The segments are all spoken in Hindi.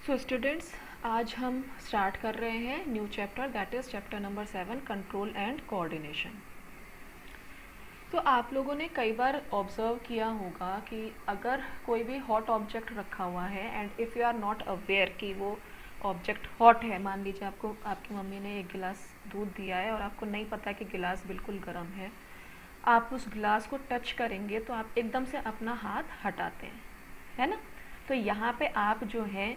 सो स्टूडेंट्स, आज हम स्टार्ट कर रहे हैं new chapter, that is chapter number 7, control and coordination. तो आप लोगों ने कई बार ऑब्जर्व किया होगा कि अगर कोई भी हॉट ऑब्जेक्ट रखा हुआ है and if you are not aware कि वो ऑब्जेक्ट हॉट है, मान लीजिए आपको आपकी मम्मी ने एक गिलास दूध दिया है और आपको नहीं पता कि गिलास बिल्कुल गर्म है, आप उस गिलास को टच करेंगे तो आप एकदम से अपना हाथ हटाते हैं, है ना। तो यहाँ पे आप जो है,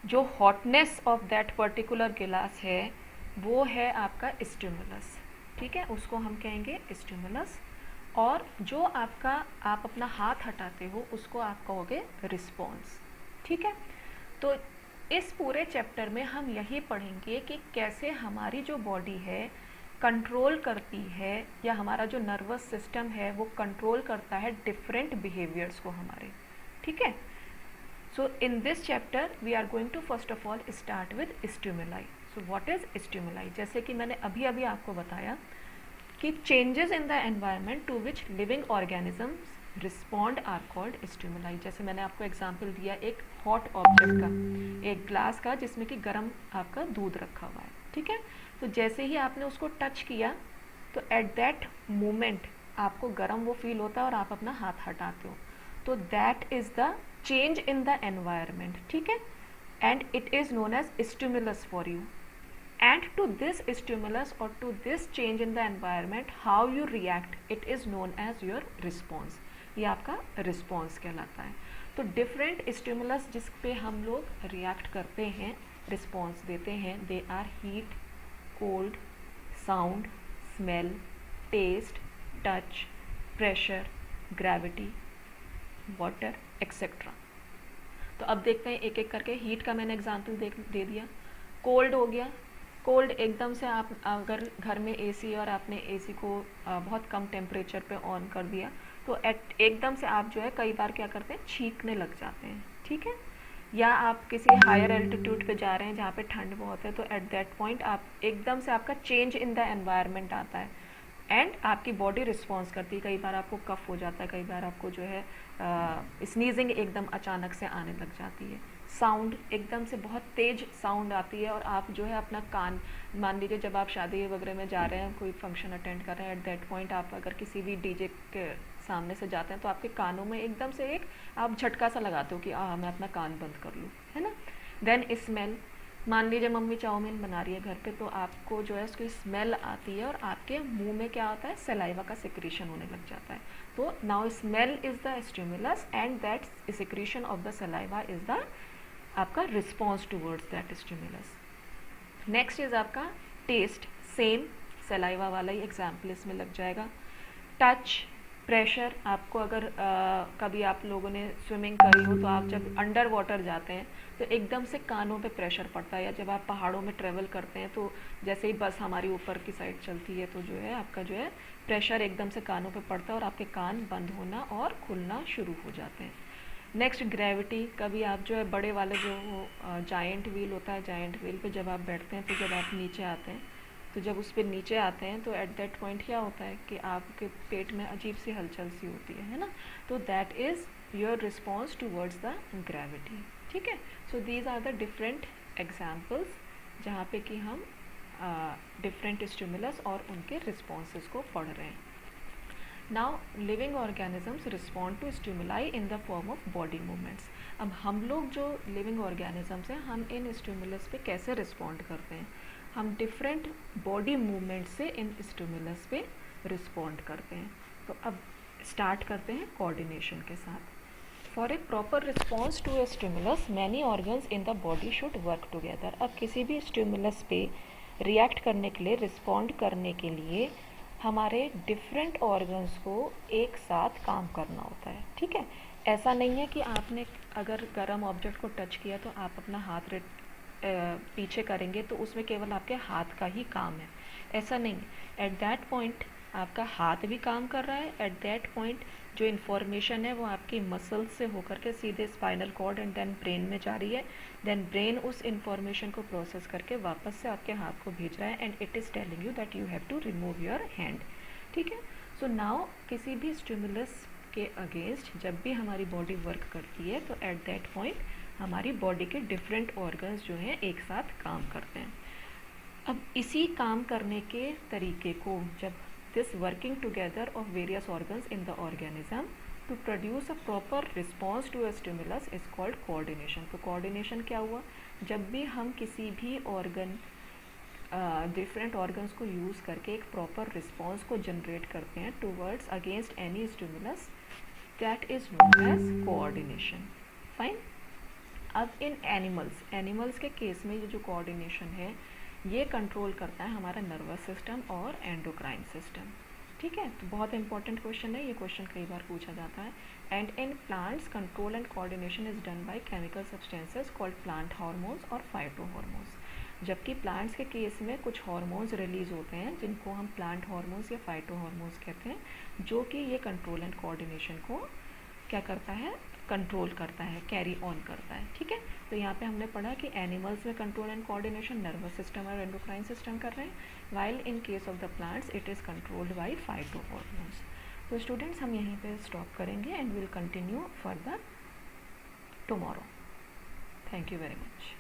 जो हॉटनेस ऑफ दैट पर्टिकुलर गिलास है वो है आपका स्टिमुलस, ठीक है, उसको हम कहेंगे स्टिमुलस। और जो आपका आप अपना हाथ हटाते हो उसको आप कहोगे रिस्पॉन्स, ठीक है। तो इस पूरे चैप्टर में हम यही पढ़ेंगे कि कैसे हमारी जो बॉडी है कंट्रोल करती है, या हमारा जो नर्वस सिस्टम है वो कंट्रोल करता है डिफरेंट बिहेवियर्स को हमारे, ठीक है। So in this chapter we are going to first of all start with stimuli. So what is stimuli? जैसे कि मैंने अभी अभी आपको बताया कि changes in the environment to which living organisms respond are called stimuli. जैसे मैंने आपको एग्जांपल दिया एक hot object का, एक ग्लास का जिसमें कि गर्म आपका दूध रखा हुआ है, ठीक है। तो जैसे ही आपने उसको टच किया तो एट दैट मोमेंट आपको गर्म वो फील होता है और आप अपना हाथ हटाते हो, तो that is the change in the environment, ठीक है, and it is known as stimulus for you. And to this stimulus और to this change in the environment how you react, it is known as your response. ये आपका रिस्पॉन्स कहलाता है। तो डिफरेंट स्टिमुलस जिस पे हम लोग रिएक्ट करते हैं, रिस्पॉन्स देते हैं, they are heat, cold, sound, smell, taste, touch, pressure, gravity, water, etcetera. तो अब देखते हैं एक एक करके। हीट का मैंने एग्जांपल दे दिया। कोल्ड हो गया, कोल्ड एकदम से आप अगर घर में एसी और आपने एसी को बहुत कम टेम्परेचर पे ऑन कर दिया तो एकदम से आप जो है कई बार क्या करते हैं, छींकने लग जाते हैं, ठीक है। या आप किसी हायर एल्टीट्यूड पे जा रहे हैं जहाँ पे ठंड बहुत है, तो एट दैट पॉइंट आप एकदम से आपका चेंज इन द एनवायरनमेंट आता है एंड आपकी बॉडी रिस्पॉन्स करती है। कई बार आपको कफ हो जाता है, कई बार आपको जो है स्नीजिंग एकदम अचानक से आने लग जाती है। साउंड एकदम से बहुत तेज साउंड आती है और आप जो है अपना कान, मान लीजिए जब आप शादी वगैरह में जा रहे हैं, कोई फंक्शन अटेंड कर रहे हैं, एट दैट पॉइंट आप अगर किसी भी डीजे के सामने से जाते हैं तो आपके कानों में एकदम से एक आप झटका सा लगाते हो कि मैं अपना कान बंद कर लूँ, है ना। देन स्मेल, मान लीजिए मम्मी चाउमीन बना रही है घर पे, तो आपको जो है उसकी स्मेल आती है और आपके मुंह में क्या होता है, सलाइवा का सिक्रीशन होने लग जाता है। तो now smell is the stimulus and that secretion of the saliva is the आपका response towards that stimulus. Next is आपका टेस्ट, सेम सलाइवा वाला ही एग्जाम्पल इसमें लग जाएगा। टच, प्रेशर, आपको अगर कभी आप लोगों ने स्विमिंग करी हो तो आप जब अंडर वाटर जाते हैं तो एकदम से कानों पे प्रेशर पड़ता है, या जब आप पहाड़ों में ट्रेवल करते हैं तो जैसे ही बस हमारी ऊपर की साइड चलती है तो जो है आपका जो है प्रेशर एकदम से कानों पे पड़ता है और आपके कान बंद होना और खुलना शुरू हो जाते हैं। नेक्स्ट ग्रेविटी, कभी आप जो है बड़े वाले जो जायंट व्हील होता है, जायंट व्हील पे जब आप बैठते हैं तो जब आप नीचे आते हैं, तो जब उस पर नीचे आते हैं तो एट दैट पॉइंट क्या होता है कि आपके पेट में अजीब सी हलचल सी होती है ना। तो that is your response towards the gravity, ठीक है। So these are the different examples जहाँ पे कि हम डिफरेंट स्टिमुलस और उनके रिस्पॉन्सेस को पढ़ रहे हैं। Now living organisms respond to stimuli in the form of body movements. अब हम लोग जो लिविंग ऑर्गेनिजम्स हैं, हम इन स्टिमुलस पे कैसे रिस्पॉन्ड करते हैं, हम डिफरेंट बॉडी मूवमेंट से इन स्टिमुलस पे रिस्पॉन्ड करते हैं। तो अब स्टार्ट करते हैं कोऑर्डिनेशन के साथ। For a proper response to a stimulus many organs in the body should work together. अब किसी भी स्टिमुलस पे रिएक्ट करने के लिए, रिस्पॉन्ड करने के लिए हमारे डिफरेंट ऑर्गन्स को एक साथ काम करना होता है, ठीक है। ऐसा नहीं है कि आपने अगर गर्म ऑब्जेक्ट को टच किया तो आप अपना हाथ पीछे करेंगे तो उसमें केवल आपके हाथ का ही काम है, ऐसा नहीं। एट दैट पॉइंट आपका हाथ भी काम कर रहा है, एट दैट पॉइंट जो इन्फॉर्मेशन है वो आपकी मसल्स से होकर के सीधे spinal cord and then brain में जा रही है, देन ब्रेन उस इन्फॉर्मेशन को प्रोसेस करके वापस से आपके हाथ को भेज रहा है and it is telling you that you have to remove your hand, ठीक है। सो नाउ किसी भी स्टिमुलस के अगेंस्ट जब भी हमारी बॉडी वर्क करती है तो एट दैट पॉइंट हमारी बॉडी के डिफरेंट ऑर्गन्स जो हैं एक साथ काम करते हैं। अब इसी काम करने के तरीके को, जब this working together of various organs in the organism to produce a proper response to a stimulus is called coordination. तो कोऑर्डिनेशन क्या हुआ, जब भी हम किसी भी ऑर्गन डिफरेंट ऑर्गन्स को यूज़ करके एक प्रॉपर रिस्पॉन्स को जनरेट करते हैं towards against any stimulus, that is known as coordination. Fine. अब इन एनिमल्स के केस में ये जो कोऑर्डिनेशन है ये कंट्रोल करता है हमारा नर्वस सिस्टम और एंडोक्राइन सिस्टम। ठीक है, तो बहुत इंपॉर्टेंट क्वेश्चन है, ये क्वेश्चन कई बार पूछा जाता है। And in plants control and coordination is done by chemical substances called plant hormones और फाइटो हार्मोन्स। जबकि प्लांट्स के केस में कुछ हार्मोन्स रिलीज होते हैं जिनको हम प्लांट हार्मोन्स या फाइटो हार्मोन्स कहते हैं, जो कि ये कंट्रोल एंड कोऑर्डिनेशन को क्या करता है, कंट्रोल करता है, कैरी ऑन करता है। ठीक है, तो यहाँ पे हमने पढ़ा कि एनिमल्स में control and coordination nervous system और एंडोक्राइन सिस्टम कर रहे हैं, while in case of the plants it is controlled by phyto hormones. तो स्टूडेंट्स हम यहीं पे स्टॉप करेंगे and will continue further tomorrow. Thank you very much.